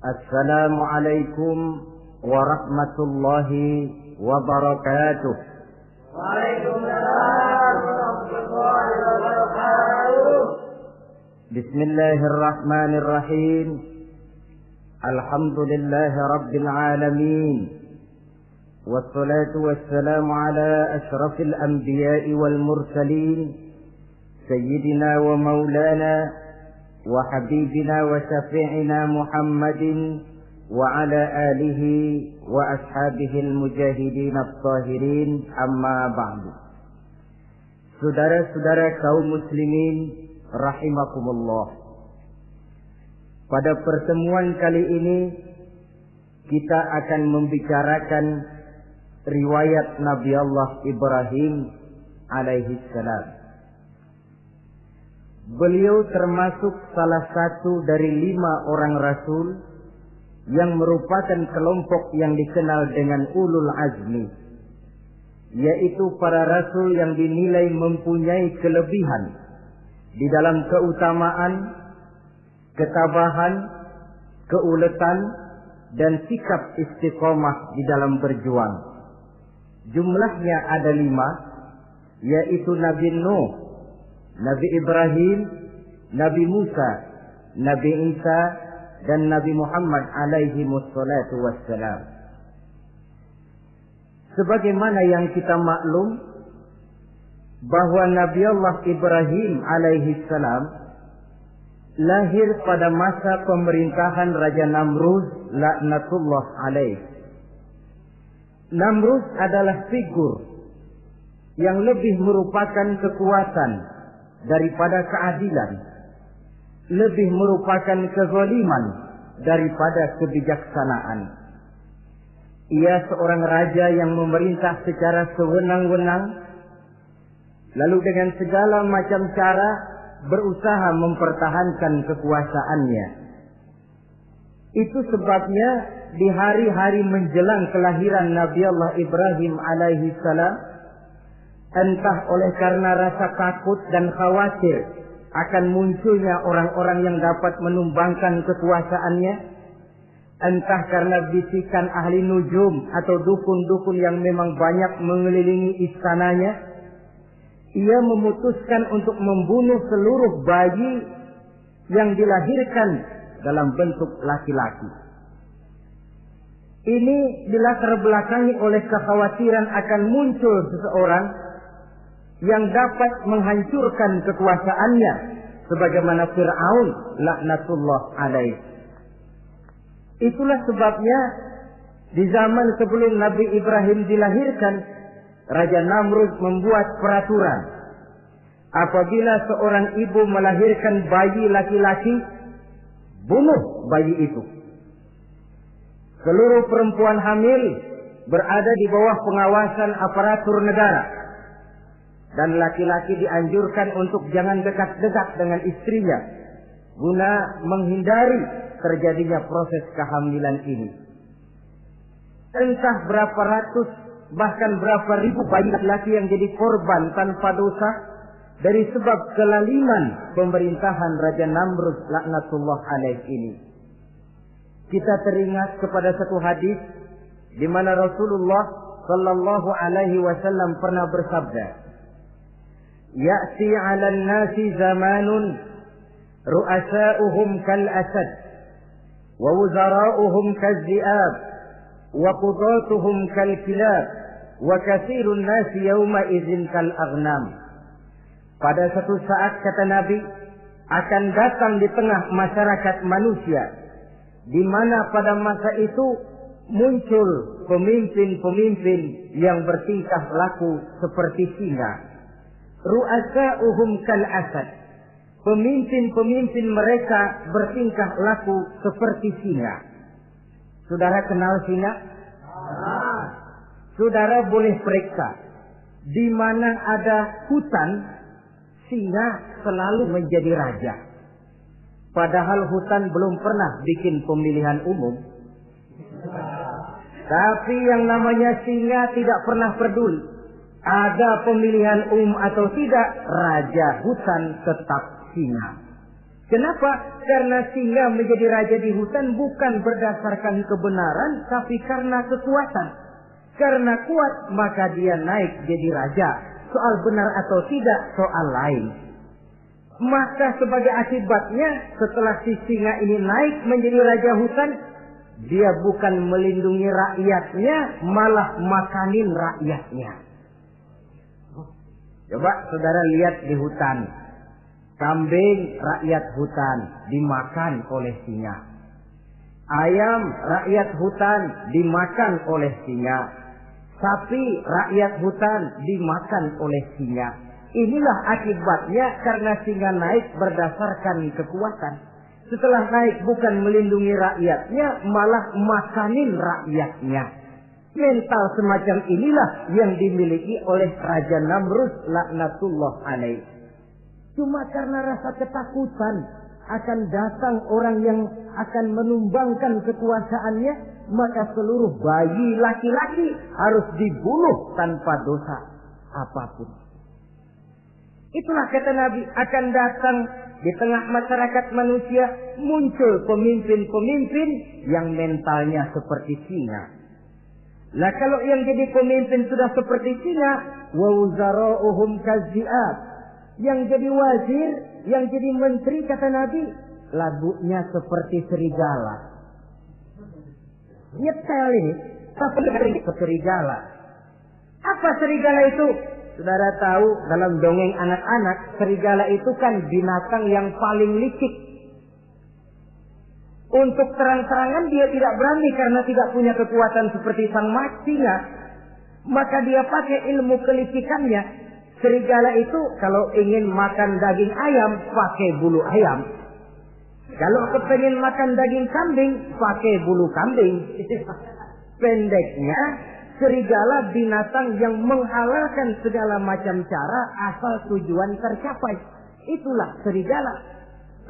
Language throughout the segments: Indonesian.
Assalamualaikum warahmatullahi wabarakatuh. Waalaikumsalam warahmatullahi wabarakatuh. Bismillahirrahmanirrahim. Alhamdulillahi rabbil alamin. Wassalatu wassalamu ala ashrafil anbiya'i wal mursalin. Sayyidina wa maulana wa habibina wa syafi'ina Muhammadin wa ala alihi wa ashabihi al-mujahidin at-tahirin, amma ba'du. Saudara-saudara kaum muslimin rahimakumullah. Pada pertemuan kali ini kita akan membicarakan riwayat Nabi Allah Ibrahim alaihi salam. Beliau termasuk salah satu dari 5 orang rasul yang merupakan kelompok yang dikenal dengan ulul azmi, yaitu para rasul yang dinilai mempunyai kelebihan di dalam keutamaan, ketabahan, keuletan, dan sikap istiqomah di dalam berjuang. Jumlahnya ada 5, yaitu Nabi Nuh, Nabi Ibrahim, Nabi Musa, Nabi Isa, dan Nabi Muhammad alaihi wassalatu wassalam. Sebagaimana yang kita maklum bahwa Nabi Allah Ibrahim alaihi salam lahir pada masa pemerintahan Raja Namrud laknatullah alaih. Namrud adalah figur yang lebih merupakan kekuatan daripada keadilan, lebih merupakan kezaliman daripada kebijaksanaan. Ia seorang raja yang memerintah secara sewenang-wenang, lalu dengan segala macam cara berusaha mempertahankan kekuasaannya. Itu sebabnya di hari-hari menjelang kelahiran Nabi Allah Ibrahim alaihi salam, entah oleh karena rasa takut dan khawatir akan munculnya orang-orang yang dapat menumbangkan kekuasaannya, entah karena bisikan ahli nujum atau dukun-dukun yang memang banyak mengelilingi istananya, ia memutuskan untuk membunuh seluruh bayi yang dilahirkan dalam bentuk laki-laki. Ini dilatar belakangi oleh kekhawatiran akan muncul seseorang yang dapat menghancurkan kekuasaannya, sebagaimana Fir'aun laknatullah alaih. Itulah sebabnya di zaman sebelum Nabi Ibrahim dilahirkan, Raja Namrud membuat peraturan. Apabila seorang ibu melahirkan bayi laki-laki, bunuh bayi itu. Seluruh perempuan hamil berada di bawah pengawasan aparatur negara, dan laki-laki dianjurkan untuk jangan dekat-dekat dengan istrinya guna menghindari terjadinya proses kehamilan ini. Entah berapa ratus bahkan berapa ribu bayi laki-laki yang jadi korban tanpa dosa dari sebab kelaliman pemerintahan Raja Namrud laknatullah alaih ini. Kita teringat kepada satu hadis di mana Rasulullah sallallahu alaihi wasallam pernah bersabda, Ya'ti 'alan nasi zamanun ru'asa'uhum kal asad wa wuzara'uhum kal zi'ab wa qudatuhum kal kilab wa katsirun nasi yawma idzin kal aghnam. Pada satu saat, kata Nabi, akan datang di tengah masyarakat manusia di mana pada masa itu muncul pemimpin-pemimpin yang bertingkah laku seperti singa. Ru'asa'uhum kal asad. Pemimpin-pemimpin mereka bertingkah laku seperti singa. Saudara kenal singa? Saudara boleh periksa. Di mana ada hutan, singa selalu menjadi raja. Padahal hutan belum pernah bikin pemilihan umum. Tapi yang namanya singa tidak pernah peduli. Ada pemilihan umum atau tidak, raja hutan tetap singa. Kenapa? Karena singa menjadi raja di hutan bukan berdasarkan kebenaran, tapi karena kekuatan. Karena kuat, maka dia naik jadi raja. Soal benar atau tidak, soal lain. Maka sebagai akibatnya, setelah si singa ini naik menjadi raja hutan, dia bukan melindungi rakyatnya, malah makanin rakyatnya. Coba saudara lihat di hutan. Kambing rakyat hutan dimakan oleh singa. Ayam rakyat hutan dimakan oleh singa. Sapi rakyat hutan dimakan oleh singa. Inilah akibatnya karena singa naik berdasarkan kekuatan. Setelah naik bukan melindungi rakyatnya, malah makanin rakyatnya. Mental semacam inilah yang dimiliki oleh Raja Namrud laknatullah alaih. Cuma karena rasa ketakutan akan datang orang yang akan menumbangkan kekuasaannya, maka seluruh bayi laki-laki harus dibunuh tanpa dosa apapun. Itulah kata Nabi, akan datang di tengah masyarakat manusia muncul pemimpin-pemimpin yang mentalnya seperti singa. Lah kalau yang jadi pemimpin sudah seperti singa, wa wuzara'uhum kazzi'ab. Yang jadi wazir, yang jadi menteri kata Nabi, lagunya seperti serigala. Nyetel ini, tapi serigala. Apa serigala itu? Saudara tahu dalam dongeng anak-anak, serigala itu kan binatang yang paling licik. Untuk terang-terangan dia tidak berani karena tidak punya kekuatan seperti sang singa. Maka dia pakai ilmu kelicikannya. Serigala itu kalau ingin makan daging ayam, pakai bulu ayam. Kalau kepengen makan daging kambing, pakai bulu kambing. Pendeknya, serigala binatang yang menghalalkan segala macam cara asal tujuan tercapai. Itulah serigala.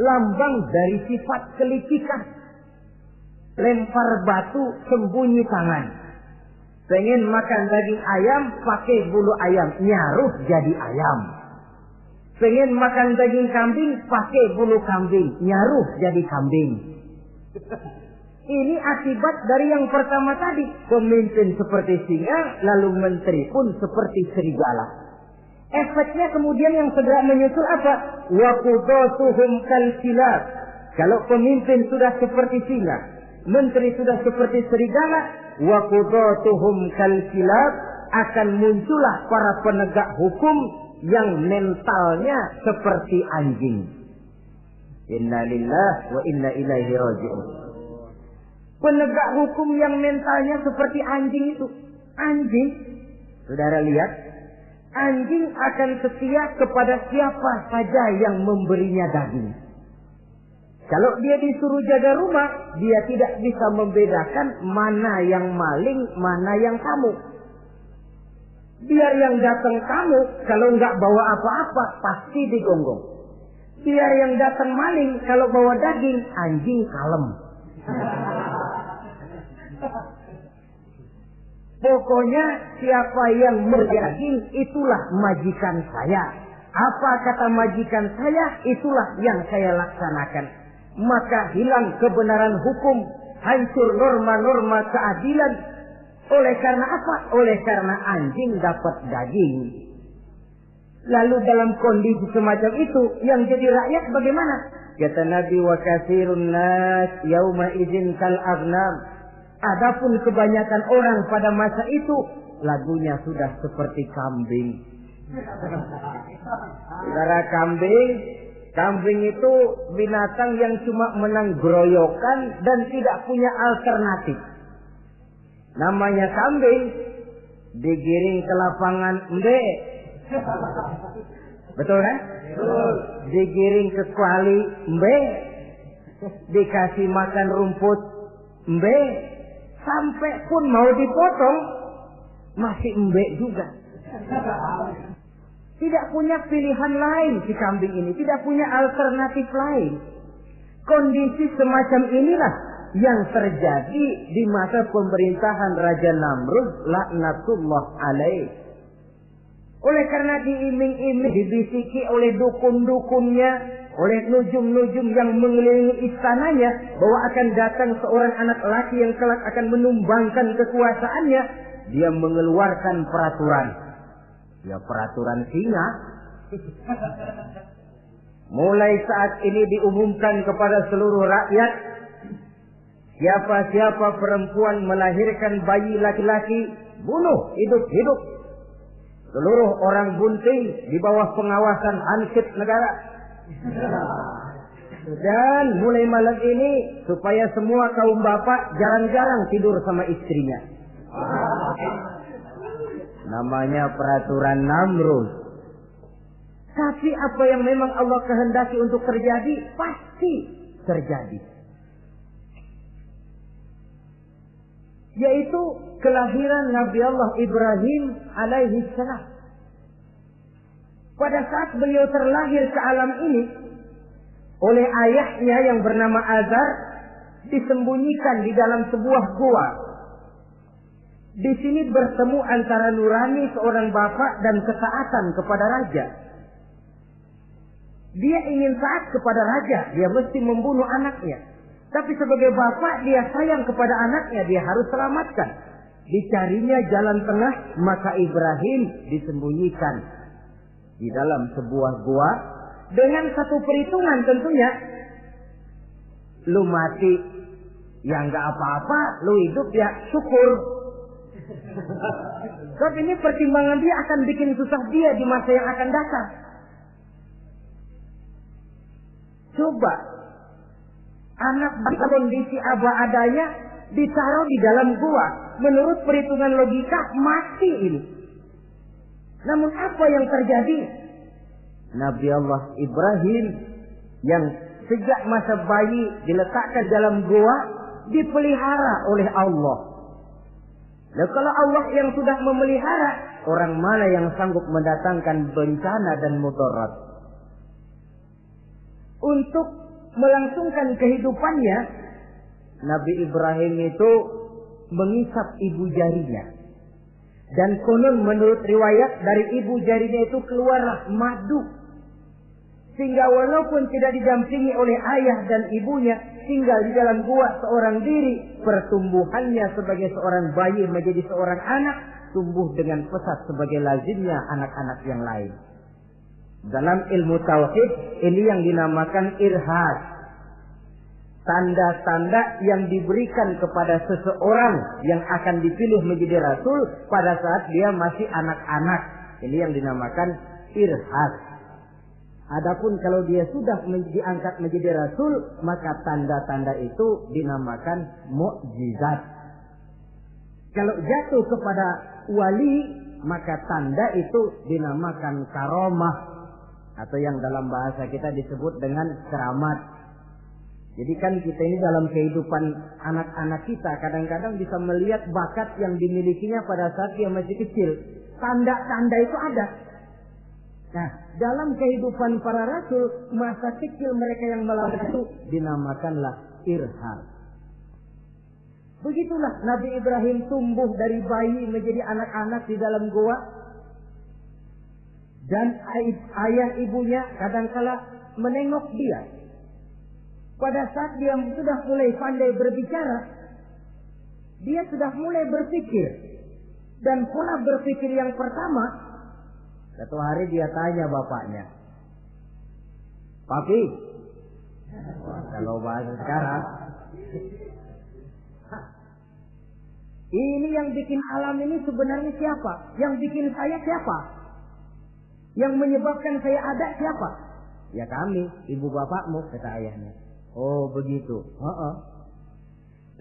Lambang dari sifat kelicikan. Lempar batu, sembunyi tangan. Pengen makan daging ayam, pakai bulu ayam, nyaruh jadi ayam. Pengen makan daging kambing, pakai bulu kambing, nyaruh jadi kambing. Ini akibat dari yang pertama tadi. Pemimpin seperti singa, lalu menteri pun seperti serigala. Efeknya kemudian yang segera menyusul apa? Wa qudatuhum kal kilab. Kalau pemimpin sudah seperti singa, menteri sudah seperti serigala, wa qudatuhum kal kilab, akan muncullah para penegak hukum yang mentalnya seperti anjing. Inna lillahi wa inna ilaihi raji'un. Penegak hukum yang mentalnya seperti anjing itu. Anjing, saudara lihat, anjing akan setia kepada siapa saja yang memberinya daging. Kalau dia disuruh jaga rumah, dia tidak bisa membedakan mana yang maling, mana yang tamu. Biar yang datang tamu, kalau nggak bawa apa-apa, pasti digonggong. Biar yang datang maling, kalau bawa daging, anjing kalem. Pokoknya siapa yang berdaging, itulah majikan saya. Apa kata majikan saya, itulah yang saya laksanakan. Maka hilang kebenaran hukum, hancur norma-norma keadilan. Oleh karena apa? Oleh karena anjing dapat daging. Lalu dalam kondisi semacam itu, yang jadi rakyat bagaimana? Kata Nabi, wa katsirun nas yauma idzin kal aghnam. Adapun kebanyakan orang pada masa itu, lagunya sudah seperti kambing. Saudara, kambing itu binatang yang cuma menang groyokan dan tidak punya alternatif. Namanya kambing, digiring ke lapangan embe. Betul kan? Digiring ke kuali embe. Dikasih makan rumput embe. Sampai pun mau dipotong, masih embe juga. Tidak punya pilihan lain si kambing ini. Tidak punya alternatif lain. Kondisi semacam inilah yang terjadi di masa pemerintahan Raja Namrud laknatullah alaih. Oleh karena diiming-iming, dibisiki oleh dukun-dukunnya, oleh nujum-nujum yang mengelilingi istananya bahwa akan datang seorang anak laki yang kelak akan menumbangkan kekuasaannya, dia mengeluarkan peraturan. Ya peraturan singa. Mulai saat ini diumumkan kepada seluruh rakyat, siapa-siapa perempuan melahirkan bayi laki-laki, bunuh hidup-hidup. Seluruh orang bunting di bawah pengawasan Hansip negara. Dan mulai malam ini supaya semua kaum bapak jarang-jarang tidur sama istrinya. Namanya peraturan Namrud. Tapi apa yang memang Allah kehendaki untuk terjadi pasti terjadi. Yaitu kelahiran Nabi Allah Ibrahim alaihi salam. Pada saat beliau terlahir ke alam ini oleh ayahnya yang bernama Azar, disembunyikan di dalam sebuah gua. Di sini bertemu antara nurani seorang bapak dan ketaatan kepada raja. Dia ingin taat kepada raja, dia mesti membunuh anaknya. Tapi sebagai bapak dia sayang kepada anaknya, dia harus selamatkan. Dicarinya jalan tengah, maka Ibrahim disembunyikan di dalam sebuah gua dengan satu perhitungan tentunya. Lu mati ya nggak apa-apa, lu hidup ya syukur. Sebab ini pertimbangan dia akan bikin susah dia di masa yang akan datang. Coba anak dalam kondisi apa adanya ditaruh di dalam gua, menurut perhitungan logika mati ini. Namun apa yang terjadi? Nabi Allah Ibrahim yang sejak masa bayi diletakkan dalam gua dipelihara oleh Allah. Nah, kalau Allah yang sudah memelihara, orang mana yang sanggup mendatangkan bencana dan mudarat? Untuk melangsungkan kehidupannya, Nabi Ibrahim itu mengisap ibu jarinya. Dan konon menurut riwayat dari ibu jarinya itu keluarlah madu. Sehingga walaupun tidak didampingi oleh ayah dan ibunya, tinggal di dalam gua seorang diri, pertumbuhannya sebagai seorang bayi menjadi seorang anak, tumbuh dengan pesat sebagai lazimnya anak-anak yang lain. Dalam ilmu tauhid ini yang dinamakan irhas. Tanda-tanda yang diberikan kepada seseorang yang akan dipilih menjadi rasul pada saat dia masih anak-anak. Ini yang dinamakan irhas. Adapun kalau dia sudah diangkat menjadi rasul, maka tanda-tanda itu dinamakan mukjizat. Kalau jatuh kepada wali, maka tanda itu dinamakan karomah. Atau yang dalam bahasa kita disebut dengan keramat. Jadi kan kita ini dalam kehidupan anak-anak kita kadang-kadang bisa melihat bakat yang dimilikinya pada saat dia masih kecil. Tanda-tanda itu ada. Nah, dalam kehidupan para rasul, masa kecil mereka yang melakukan itu dinamakanlah irhas. Begitulah Nabi Ibrahim tumbuh dari bayi menjadi anak-anak di dalam gua. Dan ayah ibunya kadangkala menengok dia. Pada saat dia sudah mulai pandai berbicara, dia sudah mulai berpikir. Dan pola berpikir yang pertama, satu hari dia tanya bapaknya, "Papi," kalau bahasa sekarang, "ini yang bikin alam ini sebenarnya siapa? Yang bikin saya siapa? Yang menyebabkan saya ada siapa?" "Ya kami, ibu bapakmu," kata ayahnya. "Oh begitu."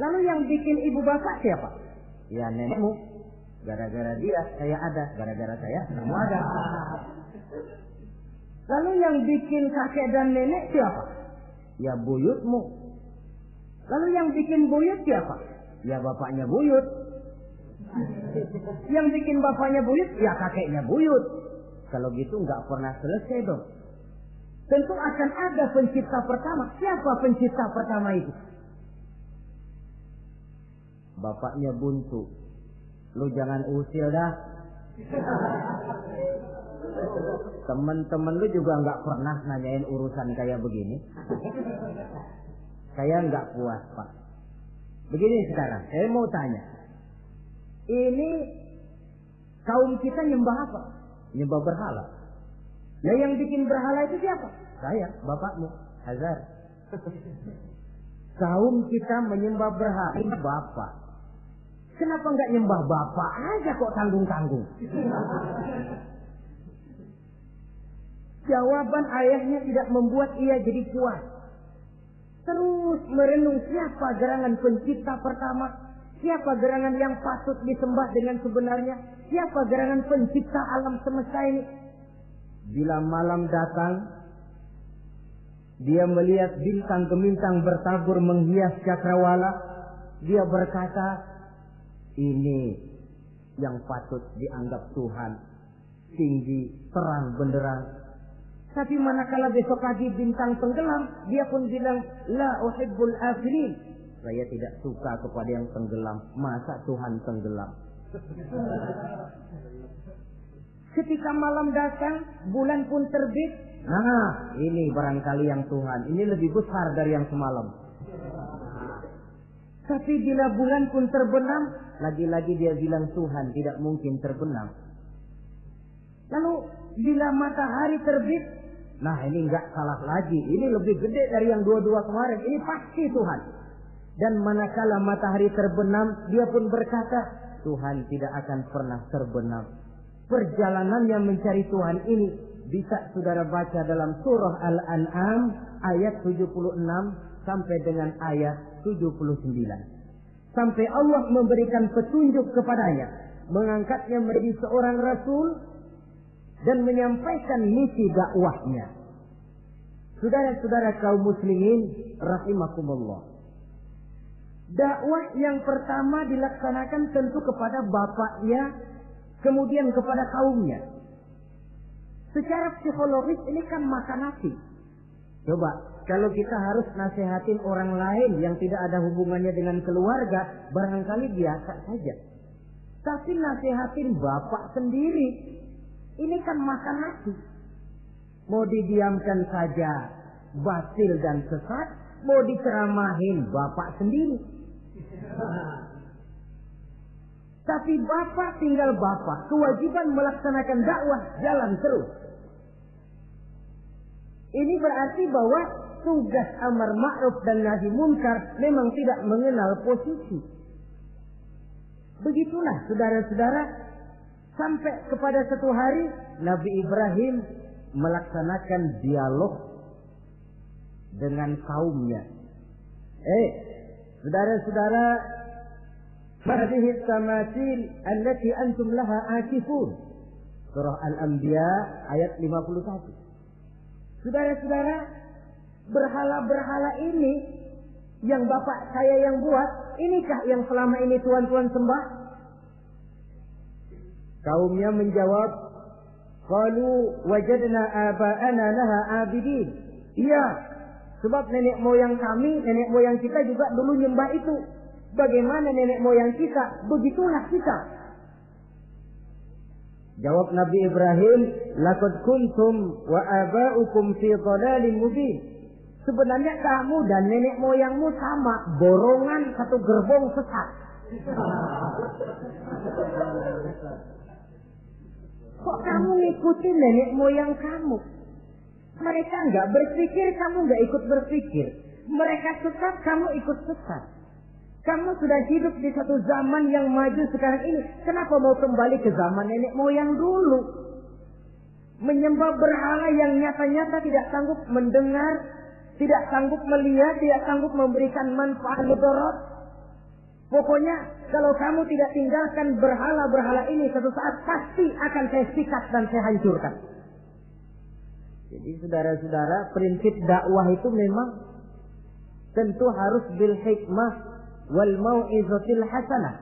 "Lalu yang bikin ibu bapak siapa?" "Ya nenekmu. Gara-gara dia saya ada, gara-gara saya kamu ada." "Lalu yang bikin kakek dan nenek siapa?" "Ya buyutmu." "Lalu yang bikin buyut siapa?" "Ya bapaknya buyut." "Yang bikin bapaknya buyut?" "Ya kakeknya buyut." Kalau gitu nggak pernah selesai dong. Tentu akan ada pencipta pertama. Siapa pencipta pertama itu? Bapaknya buntu. Lu jangan usil dah. Temen-temen lu juga nggak pernah nanyain urusan kayak begini. Saya nggak puas, Pak. Begini sekarang, saya mau tanya. Ini kaum kita nyembah apa? Nyembah berhala. Nah, yang bikin berhala itu siapa? Saya, bapakmu, Hazar. Kaum kita menyembah berhala. Ini bapak. Kenapa nggak nyembah bapak aja kok tanggung-tanggung? Jawaban ayahnya tidak membuat ia jadi puas. Terus merenung siapa gerangan pencipta pertama, siapa gerangan yang patut disembah dengan sebenarnya, siapa gerangan pencipta alam semesta ini. Bila malam datang, dia melihat bintang gemintang bertabur menghias cakrawala. Dia berkata, ini yang patut dianggap Tuhan, tinggi, terang benderang. Tapi manakala besok pagi bintang tenggelam, dia pun bilang, la uhibbul afilin. Saya tidak suka kepada yang tenggelam. Masa Tuhan tenggelam? Ketika malam datang, bulan pun terbit. Nah, ini barangkali yang Tuhan. Ini lebih besar dari yang semalam. Tapi bila bulan pun terbenam, lagi-lagi dia bilang Tuhan tidak mungkin terbenam. Lalu bila matahari terbit, nah ini enggak salah lagi. Ini lebih gede dari yang dua-dua kemarin. Ini pasti Tuhan. Dan manakala matahari terbenam, dia pun berkata, Tuhan tidak akan pernah terbenam. Perjalanannya mencari Tuhan ini bisa saudara baca dalam surah Al-An'am ayat 76 sampai dengan ayat 79. Sampai Allah memberikan petunjuk kepadanya, mengangkatnya menjadi seorang rasul dan menyampaikan misi dakwahnya. Saudara-saudara kaum muslimin rahimakumullah. Dakwah yang pertama dilaksanakan tentu kepada bapaknya, kemudian kepada kaumnya. Secara psikologis ini kan makan nasi. Coba, kalau kita harus nasihatin orang lain yang tidak ada hubungannya dengan keluarga, barangkali biasa saja. Tapi nasihatin bapak sendiri, ini kan makan nasi. Mau didiamkan saja batil dan sesat, mau diceramahin bapak sendiri. Tapi bapak tinggal bapak, kewajiban melaksanakan dakwah jalan terus. Ini berarti bahwa tugas amar ma'ruf dan nahi munkar memang tidak mengenal posisi. Begitulah saudara-saudara, sampai kepada satu hari Nabi Ibrahim melaksanakan dialog dengan kaumnya. Saudara-saudara, hadhihi tamasil allati antum laha akifun. Surah Al-Anbiya ayat 51. Saudara-saudara, berhala-berhala ini yang bapak saya yang buat, inikah yang selama ini tuan-tuan sembah? Kaumnya menjawab, qalu wajadna aba'ana laha abidin. Iya, sebab nenek moyang kami, nenek moyang kita juga dulu nyembah itu. Bagaimana nenek moyang kita, begitulah kita. Jawab Nabi Ibrahim, laqad kuntum wa aba'ukum fi dhalalin mubin. Sebenarnya kamu dan nenek moyangmu sama, borongan satu gerbong sesat. Kok kamu ngikutin nenek moyang kamu? Mereka enggak berpikir, kamu enggak ikut berpikir. Mereka sesat, kamu ikut sesat. Kamu sudah hidup di satu zaman yang maju sekarang ini. Kenapa mau kembali ke zaman nenek moyang dulu? Menyembah berhala yang nyata-nyata tidak sanggup mendengar, tidak sanggup melihat, tidak sanggup memberikan manfaat mudarat. Pokoknya kalau kamu tidak tinggalkan berhala-berhala ini, satu saat pasti akan saya sikat dan saya hancurkan. Jadi saudara-saudara, prinsip dakwah itu memang tentu harus bil hikmah wal mau'izatil hasanah,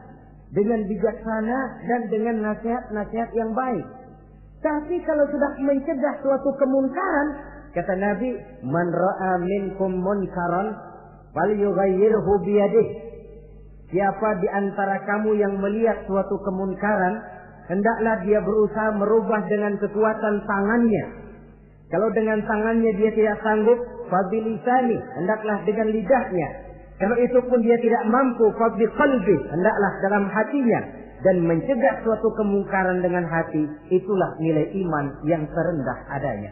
dengan bijaksana dan dengan nasihat-nasihat yang baik. Tapi kalau sudah mencegah suatu kemunkaran, kata Nabi, man ra'a minkum munkaran falyughayyirhu biyadihi. Siapa di antara kamu yang melihat suatu kemunkaran, hendaklah dia berusaha merubah dengan kekuatan tangannya. Kalau dengan tangannya dia tidak sanggup, fabilisani, hendaklah dengan lidahnya. Kalau itu pun dia tidak mampu, fabiqalbi, hendaklah dalam hatinya. Dan mencegah suatu kemungkaran dengan hati, itulah nilai iman yang terendah adanya.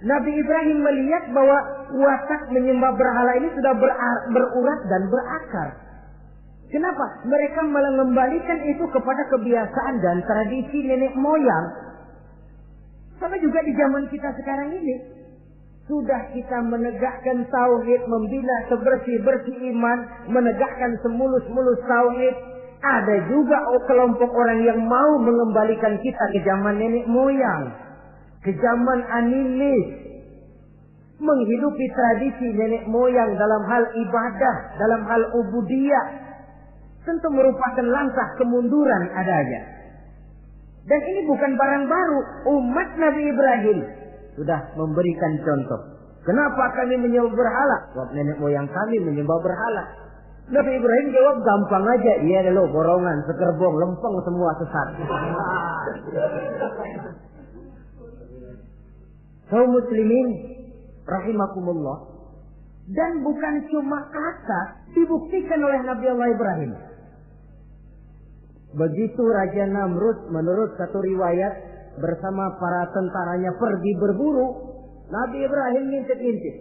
Nabi Ibrahim melihat bahwa watak menyembah berhala ini sudah berurat dan berakar. Kenapa? Mereka mengembalikan itu kepada kebiasaan dan tradisi nenek moyang. Sama juga di zaman kita sekarang ini. Sudah kita menegakkan tauhid, membina sebersih-bersih iman, menegakkan semulus-mulus tauhid. Ada juga kelompok orang yang mau mengembalikan kita ke zaman nenek moyang, ke zaman animis, menghidupi tradisi nenek moyang dalam hal ibadah, dalam hal ubudiyah, tentu merupakan langkah kemunduran adanya. Dan ini bukan barang baru. Umat Nabi Ibrahim sudah memberikan contoh. Kenapa kami menyembah berhala? Sebab nenek moyang kami menyembah berhala. Nabi Ibrahim jawab gampang aja. Iya lo borongan, sekerbong, lempeng semua sesat. Kaum muslimin rahimakumullah. Dan bukan cuma kata, dibuktikan oleh Nabi Allah Ibrahim. Begitu Raja Namrud menurut satu riwayat bersama para tentaranya pergi berburu, Nabi Ibrahim ngintip-ngintip.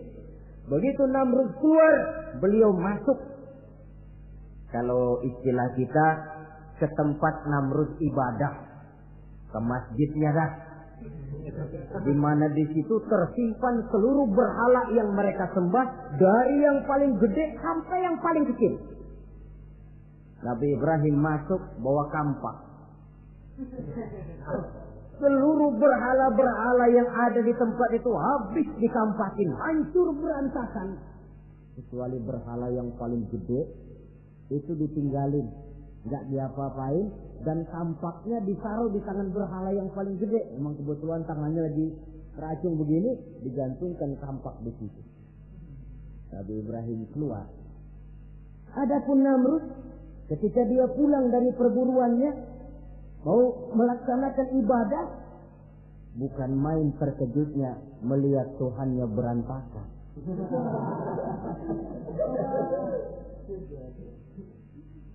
Begitu Namrud keluar, beliau masuk. Kalau istilah kita, ke tempat Namrud ibadah, ke masjidnya dah. Di mana di situ tersimpan seluruh berhala yang mereka sembah, dari yang paling gede sampai yang paling kecil. Nabi Ibrahim masuk bawa kampak. Seluruh berhala-berhala yang ada di tempat itu habis dikampakin, hancur berantakan. Kecuali berhala yang paling gede, itu ditinggalin, nggak diapa-apain, dan kampaknya ditaruh di tangan berhala yang paling gede. Memang kebetulan tangannya lagi teracung begini, digantungkan kampak di situ. Nabi Ibrahim keluar. Adapun Namrud, ketika dia pulang dari perburuannya, mau melaksanakan ibadah, bukan main terkejutnya melihat Tuhannya berantakan.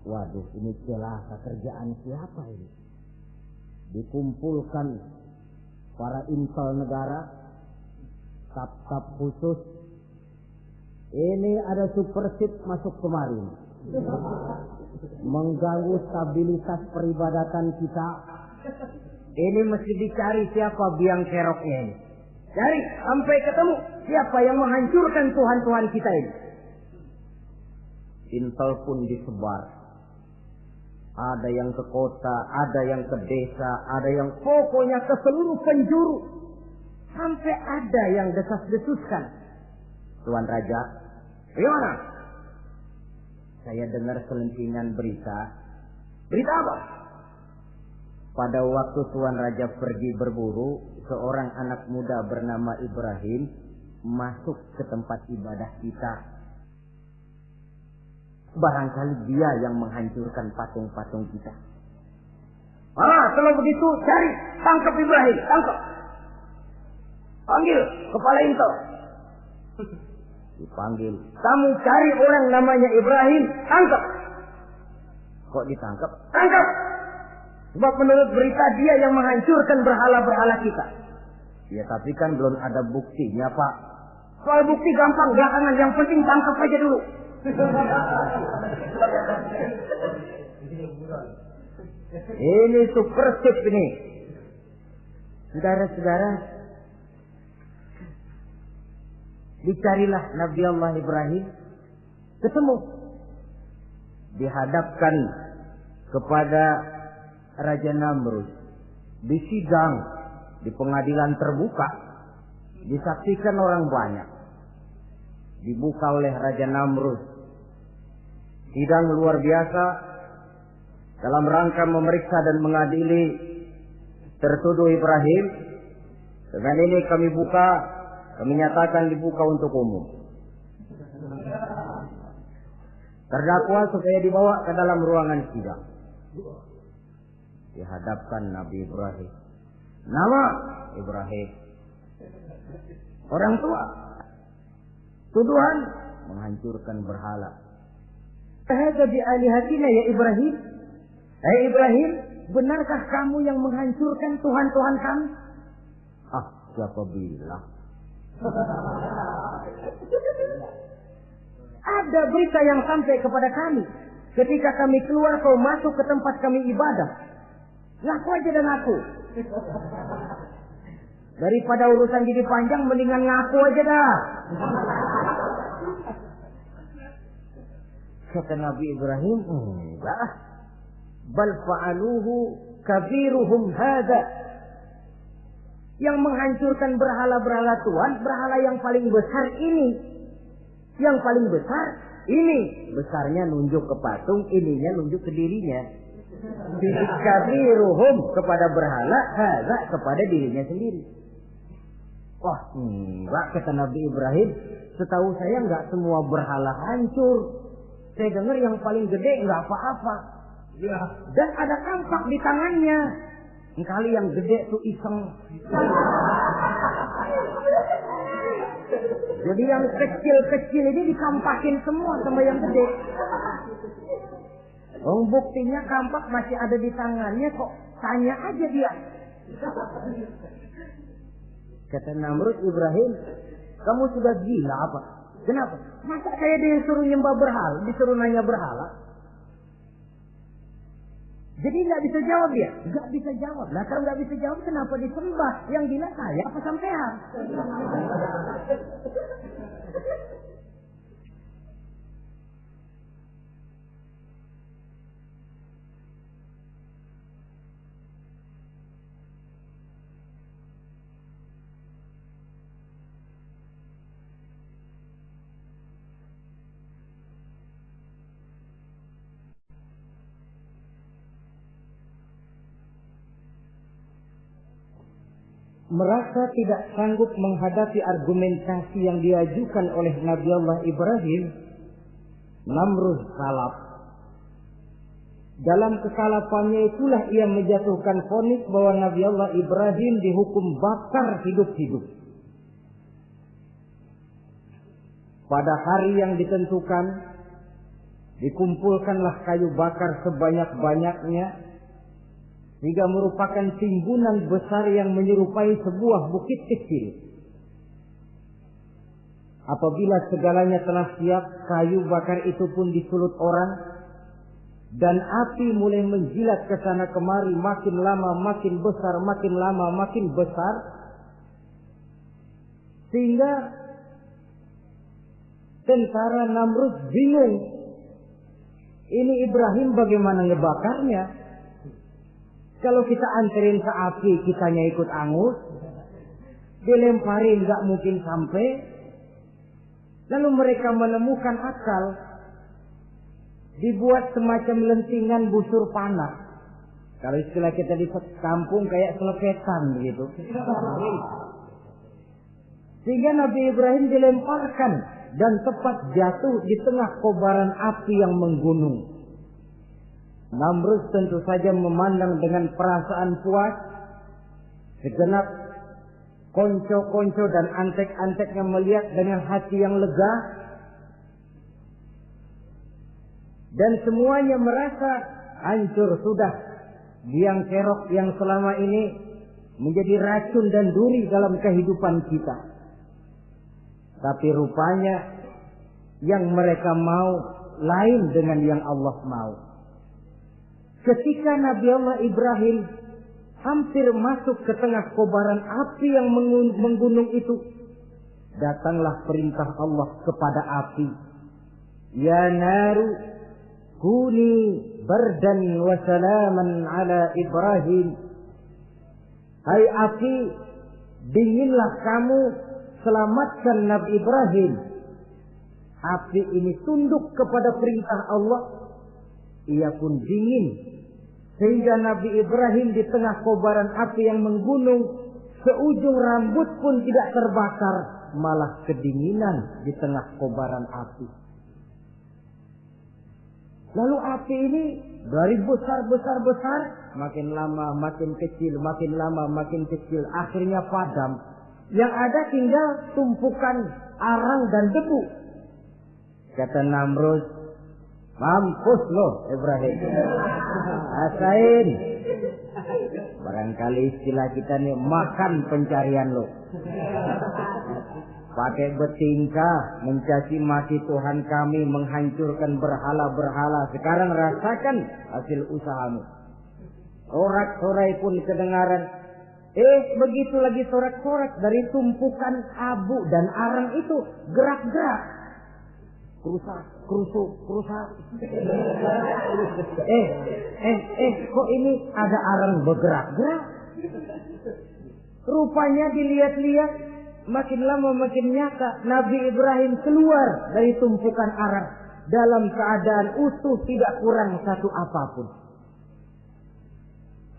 Waduh, ini celaka, kerjaan siapa ini? Dikumpulkan para intel negara, staf-staf khusus. Ini ada supersip masuk kemarin, mengganggu stabilitas peribadatan kita. Ini mesti dicari siapa biang keroknya ini. Cari sampai ketemu siapa yang menghancurkan Tuhan-Tuhan kita ini. Intel pun disebar. Ada yang ke kota, ada yang ke desa, ada yang pokoknya ke seluruh penjuru. Sampai ada yang desas-desuskan. Tuan Raja, bagaimana? Saya dengar selentingan berita. Berita apa? Pada waktu Tuan Raja pergi berburu, seorang anak muda bernama Ibrahim masuk ke tempat ibadah kita. Barangkali dia yang menghancurkan patung-patung kita. Kalau begitu cari, tangkap Ibrahim, tangkap. Panggil kepala intel. Dipanggil. Kamu cari orang namanya Ibrahim, tangkap. Kok ditangkap? Tangkap. Sebab menurut berita dia yang menghancurkan berhala-berhala kita. Ya tapi kan belum ada buktinya, Pak. Soal bukti gampang, belakangan, yang penting tangkap aja dulu. Ini supersip ini. Saudara-saudara, dicarilah Nabi Allah Ibrahim, ketemu, dihadapkan kepada Raja Namrud, disidang di pengadilan terbuka, disaksikan orang banyak. Dibuka oleh Raja Namrud. Sidang luar biasa dalam rangka memeriksa dan mengadili tertuduh Ibrahim. Dengan ini kami nyatakan dibuka untuk umum. Terdakwa supaya dibawa ke dalam ruangan sidang. Dihadapkan Nabi Ibrahim. Nama Ibrahim. Orang tua. Tuduhan menghancurkan berhala. Hadza bi alihatina ya Ibrahim. Hai Ibrahim, benarkah kamu yang menghancurkan Tuhan-Tuhan kami? Ah, siapa bilang? Ada berita yang sampai kepada kami. Ketika kami keluar, kau masuk ke tempat kami ibadah. Ngaku aja dan ngaku. Daripada urusan jadi panjang, mendingan ngaku aja dah. Kata Nabi Ibrahim, enggak. Bal fa'aluhu kabiruhum hada. Yang menghancurkan berhala-berhala Tuhan, berhala yang paling besar ini. Yang paling besar ini. Besarnya nunjuk ke patung, ininya nunjuk ke dirinya. Kabiruhum kepada berhala, hada kepada dirinya sendiri. Wah, enggak, kata Nabi Ibrahim. Setahu saya enggak semua berhala hancur. Saya dengar yang paling gede enggak apa-apa. Ya. Dan ada kampak di tangannya. Kali yang gede tuh iseng. Jadi yang kecil-kecil ini dikampakin semua sama yang gede. Oh, buktinya kampak masih ada di tangannya, kok tanya aja dia. Kata Namrud, Ibrahim, kamu sudah gila apa? Kenapa? Masa saya disuruh nyembah berhala, disuruh nanya berhala? Jadi nggak bisa jawab dia? Nggak bisa jawab. Nah kalau nggak bisa jawab, kenapa disembah? Yang gila saya apa sampean? Merasa tidak sanggup menghadapi argumentasi yang diajukan oleh Nabi Allah Ibrahim, Namrud salap. Dalam kesalapannya itulah ia menjatuhkan vonis bahwa Nabi Allah Ibrahim dihukum bakar hidup-hidup. Pada hari yang ditentukan, dikumpulkanlah kayu bakar sebanyak-banyaknya, sehingga merupakan timbunan besar yang menyerupai sebuah bukit kecil. Apabila segalanya telah siap, kayu bakar itu pun disulut orang, dan api mulai menjilat ke sana kemari, makin lama makin besar, makin lama makin besar, sehingga tentara Namrud bingung. Ini Ibrahim bagaimana ngebakarnya? Kalau kita anterin ke api, kitanya ikut angus, dilemparin gak mungkin sampai. Lalu mereka menemukan akal, dibuat semacam lentingan busur panah. Kalau istilah kita di kampung kayak selepetan begitu. Sehingga Nabi Ibrahim dilemparkan dan tepat jatuh di tengah kobaran api yang menggunung. Namrud tentu saja memandang dengan perasaan puas. Segenap konco-konco dan antek-anteknya melihat dengan hati yang lega. Dan semuanya merasa hancur sudah biang kerok yang selama ini menjadi racun dan duri dalam kehidupan kita. Tapi rupanya yang mereka mau lain dengan yang Allah mau. Ketika Nabi Allah Ibrahim hampir masuk ke tengah kobaran api yang menggunung itu, datanglah perintah Allah kepada api. Ya naru kuni bardan wa salaman ala Ibrahim. Hai api, dinginlah kamu, selamatkan Nabi Ibrahim. Api ini tunduk kepada perintah Allah. Ia pun dingin, sehingga Nabi Ibrahim di tengah kobaran api yang menggunung, seujung rambut pun tidak terbakar, malah kedinginan di tengah kobaran api. Lalu api ini dari besar, makin lama makin kecil, makin lama makin kecil, akhirnya padam. Yang ada tinggal tumpukan arang dan debu. Kata Namrud, mampus lo Ibrahim. Rasain. Barangkali istilah kita nih, makan pencarian lo. Pakai bertingkah mencaci maki Tuhan kami, menghancurkan berhala-berhala. Sekarang rasakan hasil usahamu. Sorak-sorai pun kedengaran. Begitu lagi sorak-sorak dari tumpukan abu dan arang itu gerak-gerak. Kerusak. Kok ini ada arang bergerak-gerak? Rupanya dilihat-lihat, makin lama makin nyata. Nabi Ibrahim keluar dari tumpukan arang dalam keadaan utuh, tidak kurang satu apapun.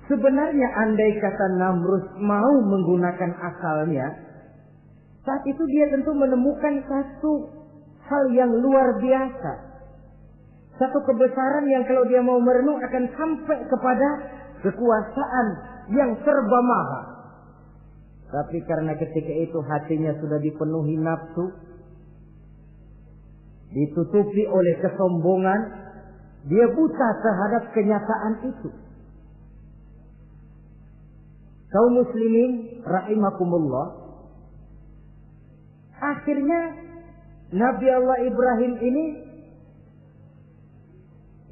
Sebenarnya andai kata Namrud mau menggunakan akalnya, saat itu dia tentu menemukan satu hal yang luar biasa. Satu kebesaran yang kalau dia mau merenung akan sampai kepada kekuasaan yang serba maha. Tapi karena ketika itu hatinya sudah dipenuhi nafsu, ditutupi oleh kesombongan, dia buta terhadap kenyataan itu. Kaum muslimin rahimakumullah, akhirnya Nabi Allah Ibrahim ini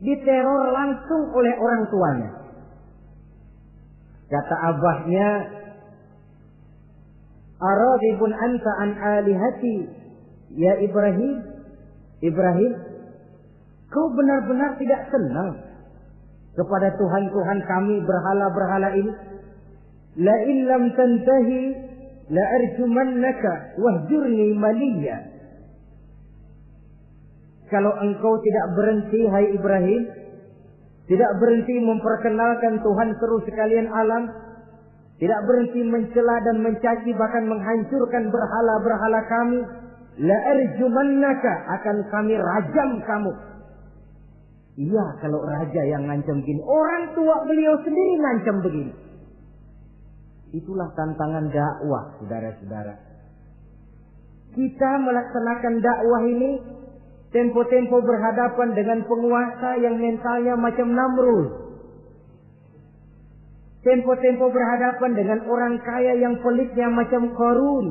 diteror langsung oleh orang tuanya. Kata abahnya, "Aradibun anta an alihati ya Ibrahim? Ibrahim, kau benar-benar tidak senang kepada Tuhan-Tuhan kami, berhala-berhala ini? La in lam tantahi la arjumannaka wahjurni maliya." Kalau engkau tidak berhenti, hai Ibrahim, tidak berhenti memperkenalkan Tuhan seru sekalian alam, tidak berhenti mencela dan mencaci bahkan menghancurkan berhala-berhala kami, la arjumannaka, akan kami rajam kamu. Iya, kalau raja yang ngancam begini, orang tua beliau sendiri ngancam begini. Itulah tantangan dakwah, saudara-saudara. Kita melaksanakan dakwah ini tempo-tempo berhadapan dengan penguasa yang mentalnya macam Namrud. Tempo-tempo berhadapan dengan orang kaya yang pelitnya macam Qarun.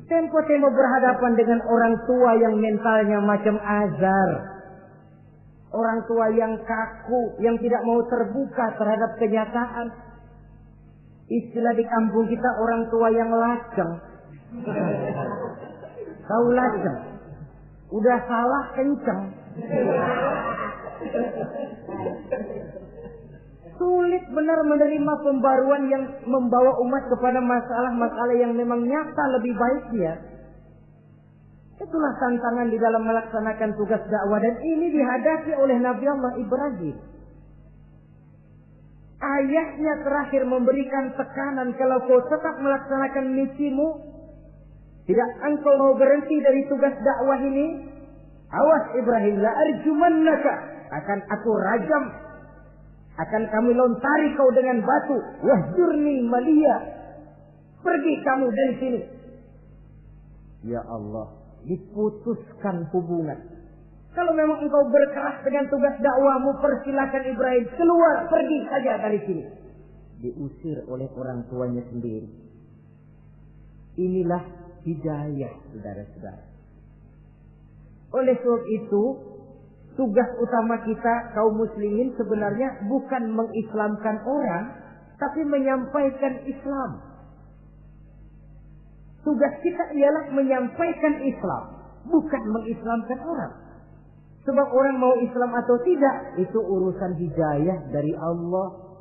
Tempo-tempo berhadapan dengan orang tua yang mentalnya macam Azar. Orang tua yang kaku, yang tidak mau terbuka terhadap kenyataan. Istilah di kampung kita, orang tua yang laceng. Tahu laceng? Udah salah kenceng. Sulit benar menerima pembaruan yang membawa umat kepada masalah-masalah yang memang nyata lebih baik dia. Itulah tantangan di dalam melaksanakan tugas dakwah, dan ini dihadapi oleh Nabi Allah Ibrahim. Ayahnya terakhir memberikan tekanan, kalau kau tetap melaksanakan misimu, tidak engkau mau berhenti dari tugas dakwah ini, awas Ibrahim, la arjumannaka, akan aku rajam, akan kami lontari kau dengan batu, wahjurni maliya, pergi kamu dari sini. Ya Allah, diputuskan hubungan. Kalau memang engkau berkeras dengan tugas dakwahmu, persilakan Ibrahim keluar, pergi saja dari sini. Diusir oleh orang tuanya sendiri. Inilah hidayah, saudara-saudara. Oleh sebab itu, tugas utama kita kaum muslimin sebenarnya bukan mengislamkan orang, tapi menyampaikan Islam. Tugas kita ialah menyampaikan Islam, bukan mengislamkan orang. Sebab orang mau Islam atau tidak, itu urusan hidayah dari Allah.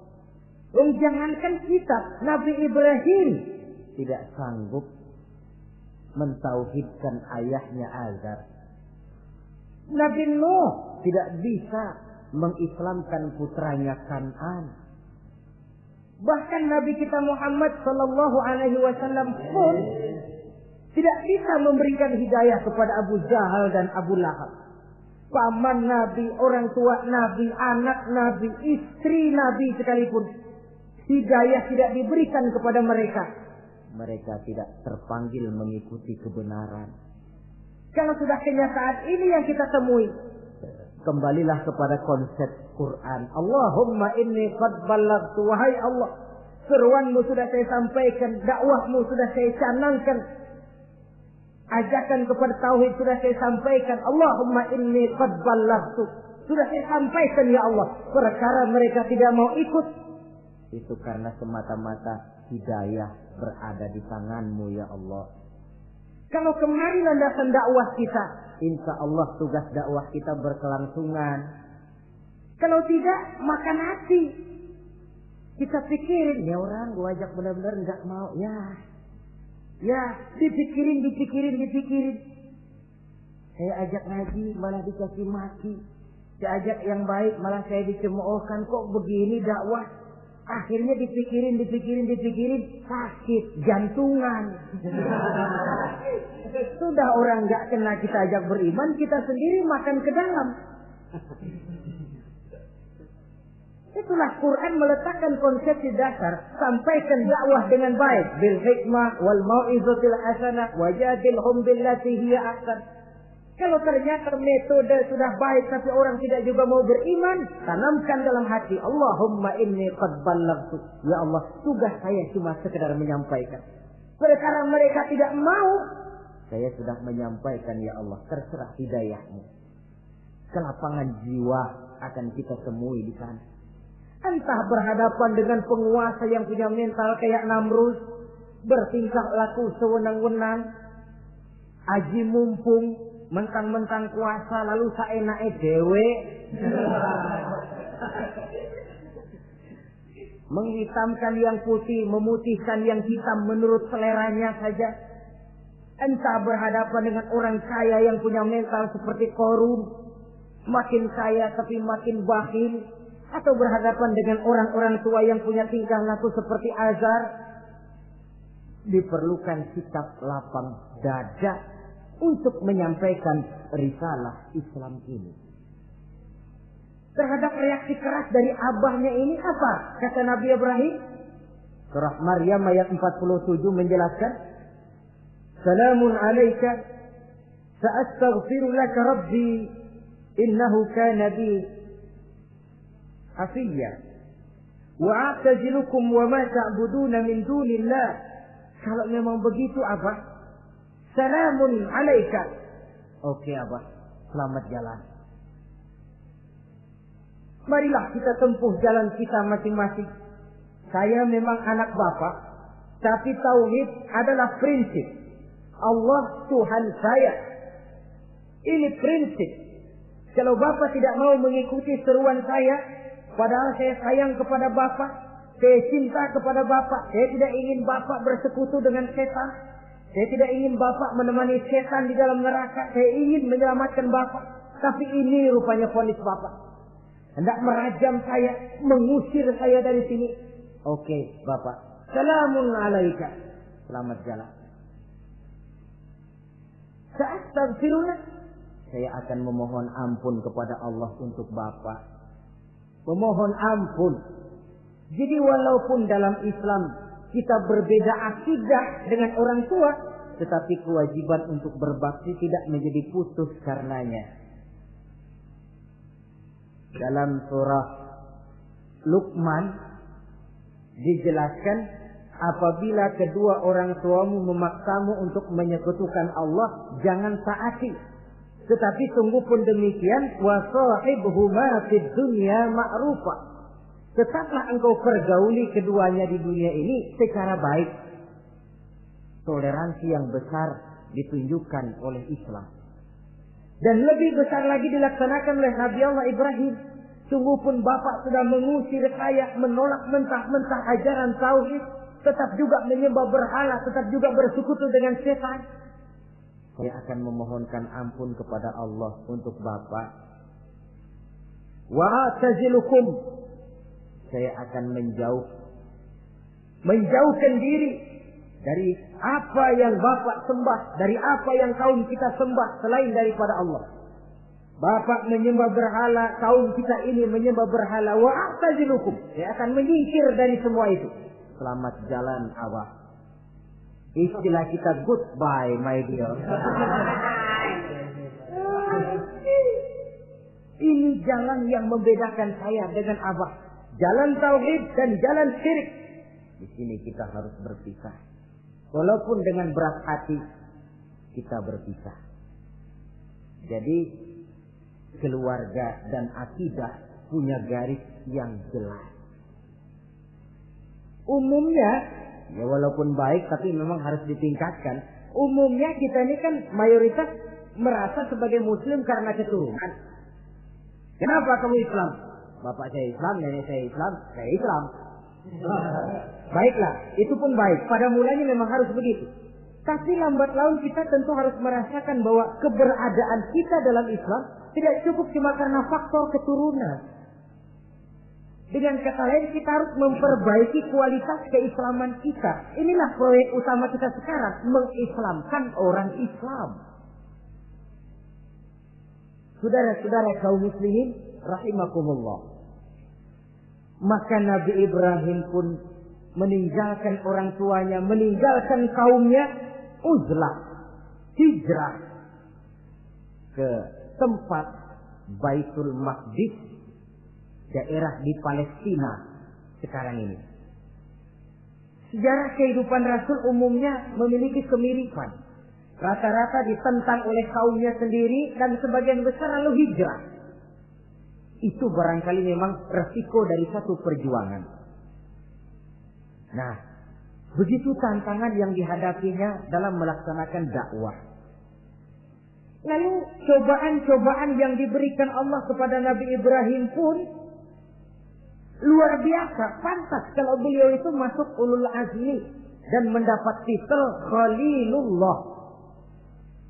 Jangankan kita, Nabi Ibrahim tidak sanggup mentauhidkan ayahnya Azar. Nabi Nuh tidak bisa mengislamkan putranya Kan'an. Bahkan Nabi kita Muhammad sallallahu alaihi wasallam pun tidak bisa memberikan hidayah kepada Abu Jahal dan Abu Lahab. paman Nabi, orang tua Nabi, anak Nabi, istri Nabi sekalipun, hidayah tidak diberikan kepada mereka, mereka tidak terpanggil mengikuti kebenaran. Kalau sudah kenyataan ini yang kita temui, kembalilah kepada konsep Quran. Allahumma inni qad ballaghtu, wahai Allah, seruanmu sudah saya sampaikan, dakwahmu sudah saya canangkan, ajakan kepada tauhid sudah saya sampaikan. Allahumma inni qad ballaghtu, sudah saya sampaikan ya Allah. Perkara mereka tidak mau ikut, itu karena semata-mata hidayah berada di tanganmu ya Allah. Kalau kemari landasan dakwah kita, insya Allah tugas dakwah kita berkelangsungan. Kalau tidak, makan hati. Kita pikirin, ya orang gua ajak benar-benar nggak mau, ya dipikirin. Saya ajak ngaji malah dikasih maki, saya ajak yang baik malah saya dicemoohkan. Kok begini dakwah? Akhirnya dipikirin, sakit jantungan. Sudah orang nggak kena kita ajak beriman, kita sendiri makan ke dalam. Itulah Quran meletakkan konsepsi dasar, sampaikan dakwah dengan baik, bil hikmah wal mau'izatil hasanah wajadilhum billati hiya ahsan. Kalau ternyata metode sudah baik tapi orang tidak juga mau beriman, tanamkan dalam hati, Allahumma inni qad ballaghtu. Ya Allah, tugas saya cuma sekedar menyampaikan. Perkara mereka tidak mau, saya sudah menyampaikan ya Allah, terserah hidayahmu. Kelapangan jiwa akan kita temui di sana. Entah berhadapan dengan penguasa yang punya mental kayak Namrud, bertingkah laku sewenang-wenang, aji mumpung, mentang-mentang kuasa lalu saenake dhewe, menghitamkan yang putih, memutihkan yang hitam menurut seleranya saja. Entah berhadapan dengan orang kaya yang punya mental seperti Qarun, makin kaya tapi makin bakhil, atau berhadapan dengan orang-orang tua yang punya tingkah laku seperti Azar. Diperlukan sikap lapang dada untuk menyampaikan risalah Islam ini. Terhadap reaksi keras dari abahnya ini apa? Kata Nabi Ibrahim, surah Maryam ayat 47 menjelaskan, Salamun alaika, sa'astaghfiru laka rabbi, innahu kana bi hafiyya, wa a'tazilukum wa ma ta'buduna min dunillah. Kalau memang begitu Abah, Salamun alaika. Oke Abah, selamat jalan. Marilah kita tempuh jalan kita masing-masing. Saya memang anak Bapak, tapi tauhid adalah prinsip. Allah Tuhan saya. Ini prinsip. Kalau Bapak tidak mau mengikuti seruan saya, padahal saya sayang kepada Bapak, saya cinta kepada Bapak, saya tidak ingin Bapak bersekutu dengan setan, saya tidak ingin Bapak menemani setan di dalam neraka, saya ingin menyelamatkan Bapak, tapi ini rupanya vonis Bapak. Hendak merajam saya, mengusir saya dari sini. Oke, Bapak. Salamun alaika. Selamat jalan. Sa'astaghfirullah. Saya akan memohon ampun kepada Allah untuk Bapak. Memohon ampun. Jadi walaupun dalam Islam kita berbeda akidah dengan orang tua, tetapi kewajiban untuk berbakti tidak menjadi putus karenanya. Dalam surah Luqman dijelaskan, apabila kedua orang tuamu memaksamu untuk menyekutukan Allah, jangan taati. Tetapi sungguh pun demikian, wa sahibhuma fid dunya ma'rufa. Tetaplah engkau pergauli keduanya di dunia ini secara baik. Toleransi yang besar ditunjukkan oleh Islam. Dan lebih besar lagi dilaksanakan oleh Nabi Allah Ibrahim. Sungguh pun Bapak sudah mengusir saya, menolak mentah-mentah ajaran tauhid, tetap juga menyembah berhala, tetap juga bersekutu dengan setan. Saya akan memohonkan ampun kepada Allah untuk Bapak. Wa a'tazilukum. Saya akan menjauhkan diri dari apa yang Bapak sembah, dari apa yang kaum kita sembah selain daripada Allah. Bapak menyembah berhala, kaum kita ini menyembah berhala. Wa a'tazilukum. Saya akan menyingkir dari semua itu. Selamat jalan Abah. Istilah kita goodbye my dear. Ini jalan yang membedakan saya dengan Abah. Jalan tauhid dan jalan syirik. Di sini kita harus berpisah. Walaupun dengan berat hati kita berpisah. Jadi keluarga dan akidah punya garis yang jelas. Umumnya, ya walaupun baik tapi memang harus ditingkatkan. Umumnya kita ini kan mayoritas merasa sebagai muslim karena keturunan. Kenapa kamu Islam? Bapak saya Islam, nenek saya Islam, saya Islam. Baiklah, itu pun baik. Pada mulanya memang harus begitu. Tapi lambat laun kita tentu harus merasakan bahwa keberadaan kita dalam Islam tidak cukup cuma karena faktor keturunan. Dengan kata lain kita harus memperbaiki kualitas keislaman kita. Inilah proyek utama kita sekarang, mengislamkan orang Islam. Saudara-saudara kaum muslimin rahimakumullah. Maka Nabi Ibrahim pun meninggalkan orang tuanya, meninggalkan kaumnya, uzlah, hijrah ke tempat Baitul Maqdis, daerah di Palestina sekarang ini. Sejarah kehidupan Rasul umumnya memiliki kemiripan. Rata-rata ditentang oleh kaumnya sendiri dan sebagian besar lalu hijrah. Itu barangkali memang resiko dari satu perjuangan. Nah, begitu tantangan yang dihadapinya dalam melaksanakan dakwah. Lalu cobaan-cobaan yang diberikan Allah kepada Nabi Ibrahim pun luar biasa. Pantas kalau beliau itu masuk ulul azmi dan mendapat titel Khalilullah.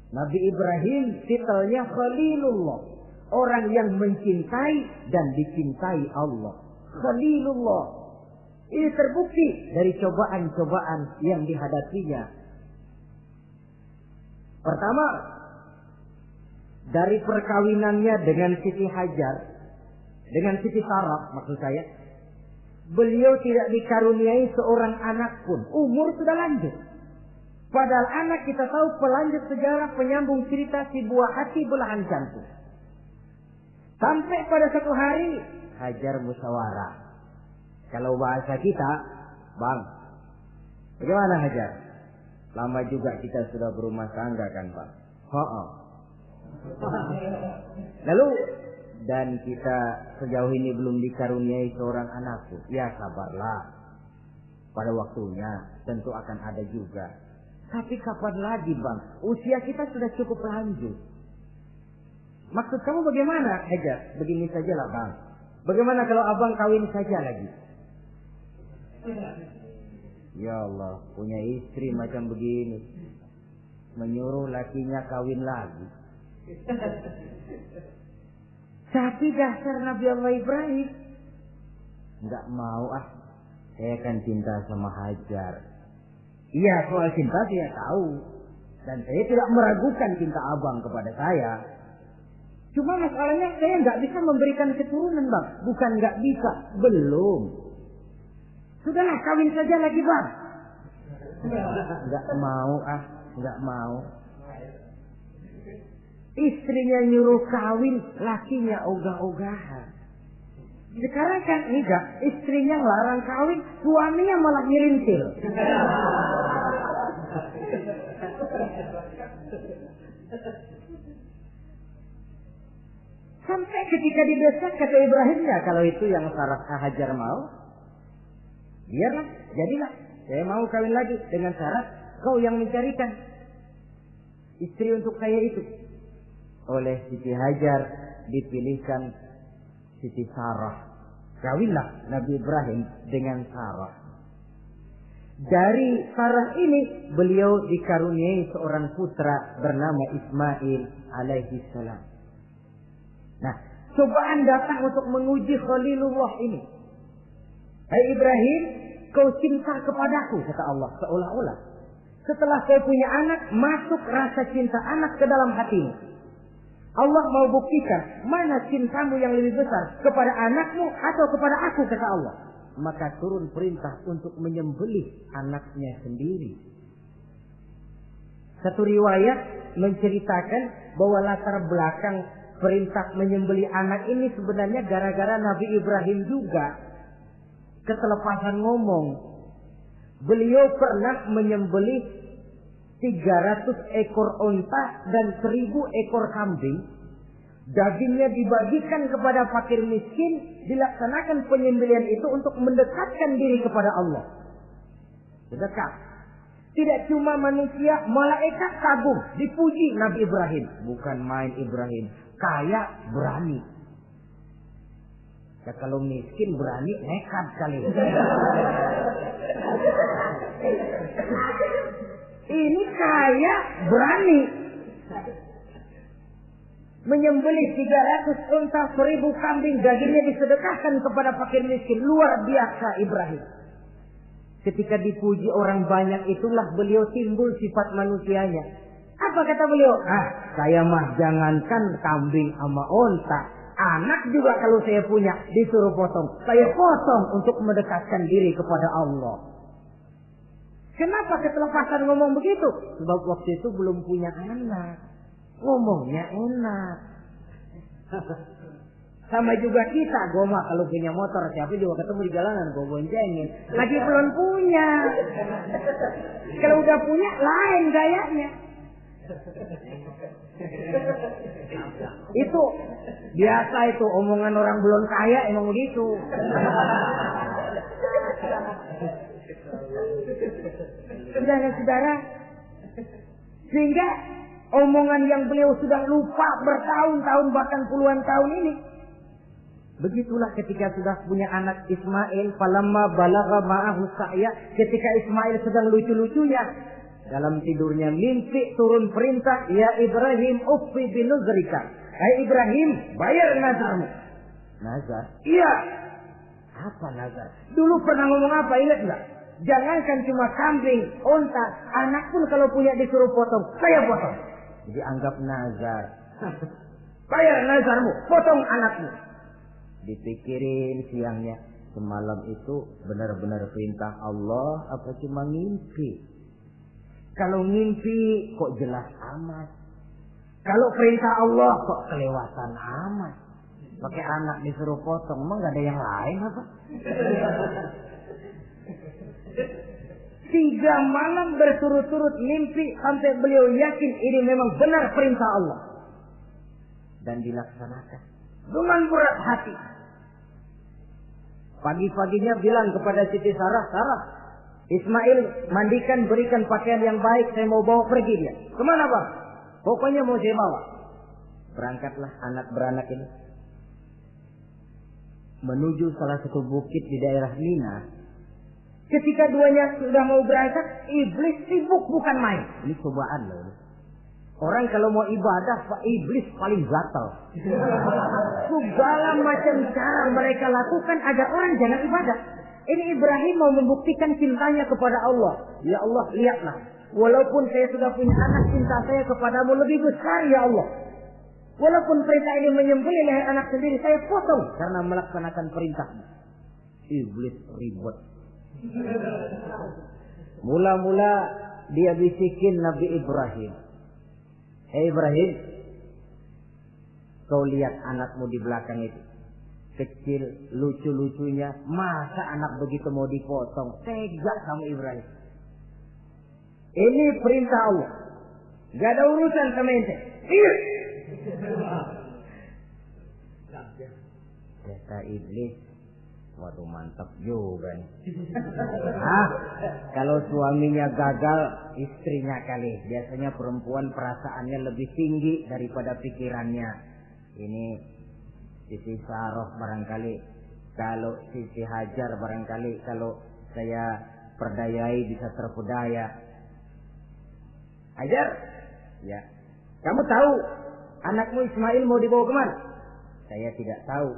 Nabi Ibrahim titelnya Khalilullah. Orang yang mencintai dan dicintai Allah. Khalilullah. Ini terbukti dari cobaan-cobaan yang dihadapinya. Pertama, dari perkawinannya dengan Siti Hajar, dengan Siti Sarah maksud saya, beliau tidak dikaruniai seorang anak pun. Umur sudah lanjut. Padahal anak kita tahu pelanjut sejarah, penyambung cerita, si buah hati belahan jantung. Sampai pada satu hari Hajar musyawarah. Kalau bahasa kita, Bang, bagaimana Hajar? Lama juga kita sudah berumah tangga kan Pak? Lalu, dan kita sejauh ini belum dikaruniai seorang anakku. Ya sabarlah. Pada waktunya tentu akan ada juga. Tapi kapan lagi Bang? Usia kita sudah cukup lanjut. Maksud kamu bagaimana Hajar? Begini sajalah Bang. Bagaimana kalau abang kawin saja lagi? Ya Allah, punya istri macam begini. Menyuruh lakinya kawin lagi. Tapi dasar Nabi Allah Ibrahim. Enggak mau saya kan cinta sama Hajar. Iya, soal cinta saya tahu. Dan saya tidak meragukan cinta abang kepada saya. Cuma masalahnya saya nggak bisa memberikan keturunan Bang. Bukan nggak bisa, belum. Sudahlah kawin saja lagi Bang. Nggak mau nggak mau. Istrinya nyuruh kawin, lakinya ogah-ogahan. Sekarang kan enggak, istrinya larang kawin, suaminya malah ngirintil. Sampai ketika didesak kata Ibrahimnya, kalau itu yang Sarah Hajar mau, biarlah, jadilah. Saya mau kawin lagi dengan syarat kau yang mencarikan istri untuk saya itu. Oleh Siti Hajar dipilihkan Siti Sarah. Kawinlah Nabi Ibrahim dengan Sarah. Dari Sarah ini beliau dikaruniai seorang putra bernama Ismail alaihi salam. Nah, cobaan datang untuk menguji Khalilullah ini. Hai Ibrahim, kau cinta kepadaku, kata Allah, seolah-olah. Setelah kau punya anak, masuk rasa cinta anak ke dalam hatimu. Allah mau buktikan mana cintamu yang lebih besar, kepada anakmu atau kepada aku, kata Allah. Maka turun perintah untuk menyembelih anaknya sendiri. Satu riwayat menceritakan bahwa latar belakang perintah menyembelih anak ini sebenarnya gara-gara Nabi Ibrahim juga ketelepasan ngomong. Beliau pernah menyembelih 300 ekor onta dan 1000 ekor kambing. Dagingnya dibagikan kepada fakir miskin. Dilaksanakan penyembelihan itu untuk mendekatkan diri kepada Allah. Dekat. Tidak cuma manusia, malaikat kagum. Dipuji Nabi Ibrahim. Bukan main Ibrahim. Kaya, berani. Ya, kalau miskin berani, nekat kali. Ini kaya, berani. Menyembelih 300 unta, 1000 kambing, dagingnya disedekahkan kepada fakir miskin. Luar biasa Ibrahim. Ketika dipuji orang banyak, itulah beliau timbul sifat manusianya. Apa kata beliau? Saya mah jangankan kambing sama unta, anak juga kalau saya punya disuruh potong, saya potong untuk mendekatkan diri kepada Allah. Kenapa ketelepasan ngomong begitu? Sebab waktu itu belum punya anak. Ngomongnya enak. Sama juga kita, goma kalau punya motor, siapa juga ketemu di jalanan, gue boncengin. Lagi belum punya. Kalau udah punya, lain gayanya. Itu biasa itu, omongan orang belum kaya emang begitu. Saudara-saudara, sehingga omongan yang beliau sudah lupa bertahun-tahun bahkan puluhan tahun ini. Begitulah ketika sudah punya anak Ismail, falamma balagha ma'ahu sa'ya, ketika Ismail sedang lucu-lucunya dalam tidurnya mimpi turun perintah, ya Ibrahim uffi binuzrika. Hai Ibrahim, bayar nazarmu. Nazar? Iya. Apa nazar? Dulu pernah ngomong apa, ingat enggak? Jangankan cuma kambing, unta, anak pun kalau punya disuruh potong, saya potong. Jadi anggap nazar. Bayar nazarmu, potong anakmu. Dipikirin siangnya, semalam itu benar-benar perintah Allah apa cuma ngimpi? Kalau ngimpi kok jelas amat. Kalau perintah Allah kok kelewatan amat. Pakai anak disuruh potong, emang gak ada yang lain apa? 3 malam berturut-turut mimpi sampai beliau yakin ini memang benar perintah Allah. Dan dilaksanakan dengan berat hati. Pagi-paginya bilang kepada Siti Sarah, Sarah, Ismail mandikan, berikan pakaian yang baik, saya mau bawa pergi dia. Kemana bang? Pokoknya mau saya bawa. Berangkatlah anak beranak ini menuju salah satu bukit di daerah Mina. Ketika duanya sudah mau berangkat, iblis sibuk bukan main. Ini cobaan loh. Orang kalau mau ibadah, iblis paling gatal. Segala macam cara mereka lakukan agar orang jangan ibadah. Ini Ibrahim mau membuktikan cintanya kepada Allah. Ya Allah, lihatlah. Walaupun saya sudah punya anak, cinta saya kepadamu lebih besar ya Allah. Walaupun perintah ini menyembelih leher anak sendiri, saya potong karena melaksanakan perintahmu. Iblis ribet. Mula-mula dia bisikin Nabi Ibrahim. Hei Ibrahim, kau lihat anakmu di belakang itu. Kecil, lucu-lucunya. Masa anak begitu mau dipotong? Tega kamu Ibrahim. Ini perintah Allah. Gak ada urusan sama ente. Iya. Kata iblis, waduh mantap juga nih. Kalau suaminya gagal, istrinya kali. Biasanya perempuan perasaannya lebih tinggi daripada pikirannya. Ini Siti Sarah barangkali, kalau Siti Hajar barangkali, kalau saya perdayai bisa terpedaya. Hajar, ya. Kamu tahu anakmu Ismail mau dibawa kemana? Saya tidak tahu.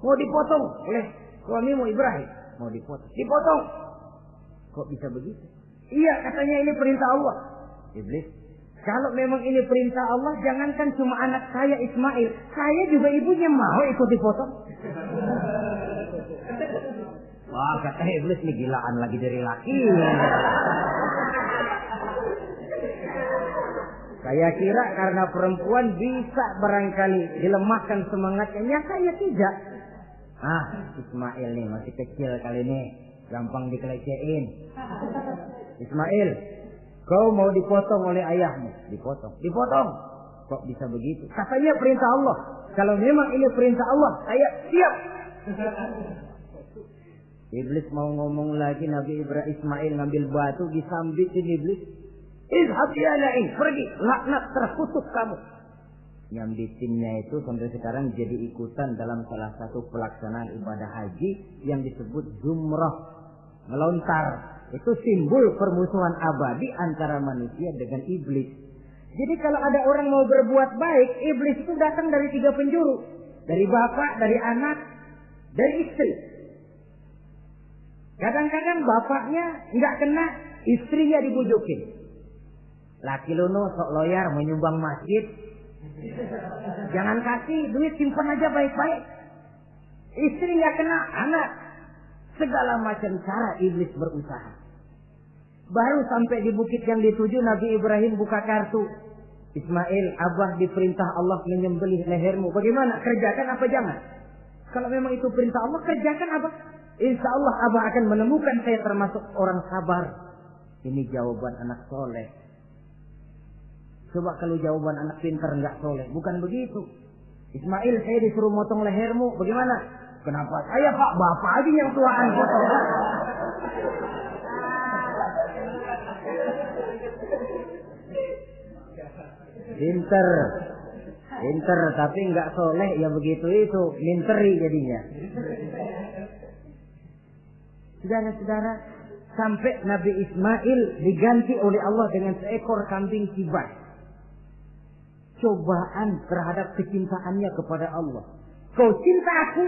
Mau dipotong oleh suamimu Ibrahim. Mau dipotong. Dipotong. Kok bisa begitu? Iya, katanya ini perintah Allah. Iblis, Kalau memang ini perintah Allah, jangankan cuma anak saya Ismail, saya juga ibunya mau ikut dipotong. Wah, kata iblis nih gilaan lagi dari laki. Saya kira karena perempuan bisa barangkali dilemahkan semangatnya, saya tidak. Ismail nih masih kecil kali ini, gampang dikelecehin. Ismail, kau mau dipotong oleh ayahmu? Dipotong. Kok bisa begitu? Katanya perintah Allah. Kalau memang ini perintah Allah, saya siap. Iblis mau ngomong lagi, Nabi Ibrahim Ismail ngambil batu disambitin iblis. Izhab ya la'in, pergi, laknat, terkutuk kamu. Nyambitinnya itu sampai sekarang jadi ikutan dalam salah satu pelaksanaan ibadah haji yang disebut jumrah, melontar. Itu simbol permusuhan abadi antara manusia dengan iblis. Jadi kalau ada orang mau berbuat baik, iblis itu datang dari 3 penjuru. Dari bapak, dari anak, dari istri. Kadang-kadang bapaknya nggak kena, istrinya dibujukin. Laki luno sok loyar menyumbang masjid. Jangan kasih duit, simpan aja baik-baik. Istri nggak kena, anak. Segala macam cara iblis berusaha. Baru sampai di bukit yang dituju, Nabi Ibrahim buka kartu. Ismail, Abah diperintah Allah menyembelih lehermu. Bagaimana? Kerjakan apa jangan? Kalau memang itu perintah Allah, kerjakan Abah. Insya Allah Abah akan menemukan saya termasuk orang sabar. Ini jawaban anak soleh. Coba kalau jawaban anak pintar nggak soleh, bukan begitu. Ismail, saya disuruh motong lehermu, bagaimana? Kenapa saya Pak? Bapak aja yang tuaan potong. Pinter, tapi nggak soleh ya begitu itu, minteri jadinya. Saudara-saudara, sampai Nabi Ismail diganti oleh Allah dengan seekor kambing kibas. Cobaan terhadap kecintaannya kepada Allah. Kau cinta aku,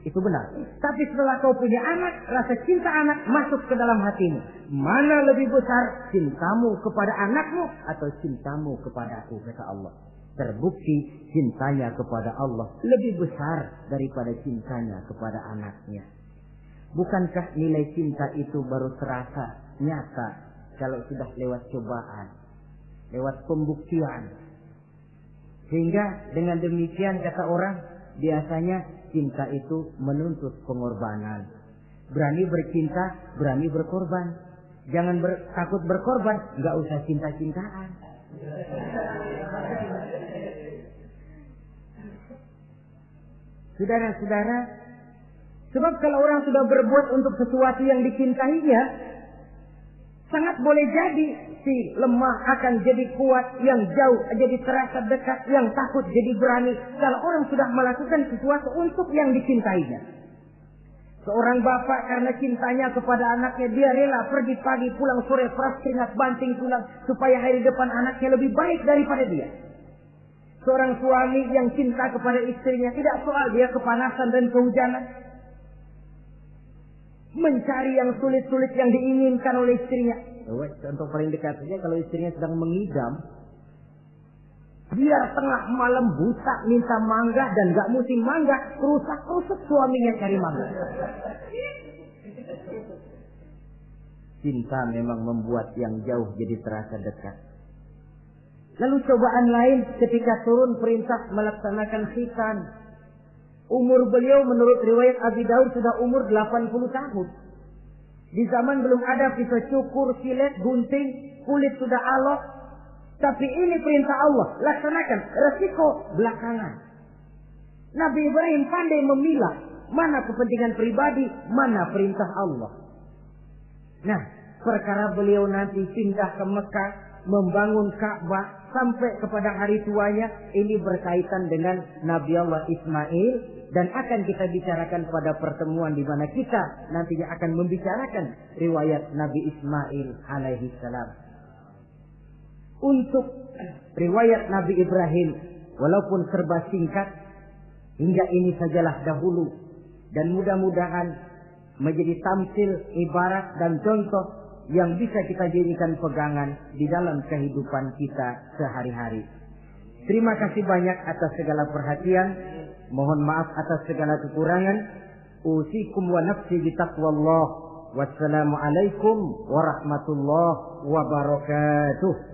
itu benar. Tapi setelah kau punya anak, rasa cinta anak masuk ke dalam hatimu. Mana lebih besar, cintamu kepada anakmu atau cintamu kepada aku, kata Allah. Terbukti cintanya kepada Allah lebih besar daripada cintanya kepada anaknya. Bukankah nilai cinta itu baru terasa nyata kalau sudah lewat cobaan, lewat pembuktian? Sehingga dengan demikian kata orang, biasanya cinta itu menuntut pengorbanan. Berani bercinta, berani berkorban. Jangan takut berkorban, nggak usah cinta-cintaan. Saudara-saudara, sebab kalau orang sudah berbuat untuk sesuatu yang dicintainya, sangat boleh jadi si lemah akan jadi kuat, yang jauh jadi terasa dekat, yang takut jadi berani. Kalau orang sudah melakukan sesuatu untuk yang dicintainya. Seorang bapak karena cintanya kepada anaknya, dia rela pergi pagi pulang sore, peras keringat banting tulang supaya hari depan anaknya lebih baik daripada dia. Seorang suami yang cinta kepada istrinya, tidak soal dia kepanasan dan kehujanan, mencari yang sulit-sulit yang diinginkan oleh istrinya. Contoh paling dekat saja, kalau istrinya sedang mengidam, dia tengah malam buta minta mangga dan gak musim mangga, rusak-rusak suaminya cari mangga. Cinta memang membuat yang jauh jadi terasa dekat. Lalu cobaan lain ketika turun perintah melaksanakan khitan. Umur beliau menurut riwayat Abi Daud sudah umur 80 tahun. Di zaman belum ada pisau cukur, silet, gunting, kulit sudah alot. Tapi ini perintah Allah, laksanakan, resiko belakangan. Nabi Ibrahim pandai memilah mana kepentingan pribadi, mana perintah Allah. Nah, perkara beliau nanti pindah ke Mekah, membangun Ka'bah sampai kepada hari tuanya, ini berkaitan dengan Nabi Allah Ismail, dan akan kita bicarakan pada pertemuan di mana kita nantinya akan membicarakan riwayat Nabi Ismail alaihi salam. Untuk riwayat Nabi Ibrahim, walaupun serba singkat, hingga ini sajalah dahulu, dan mudah-mudahan menjadi tamsil, ibarat dan contoh yang bisa kita jadikan pegangan di dalam kehidupan kita sehari-hari. Terima kasih banyak atas segala perhatian. Mohon maaf atas segala kekurangan. Usikum wa nafsi bitaqwallah. Wassalamualaikum warahmatullahi wabarakatuh.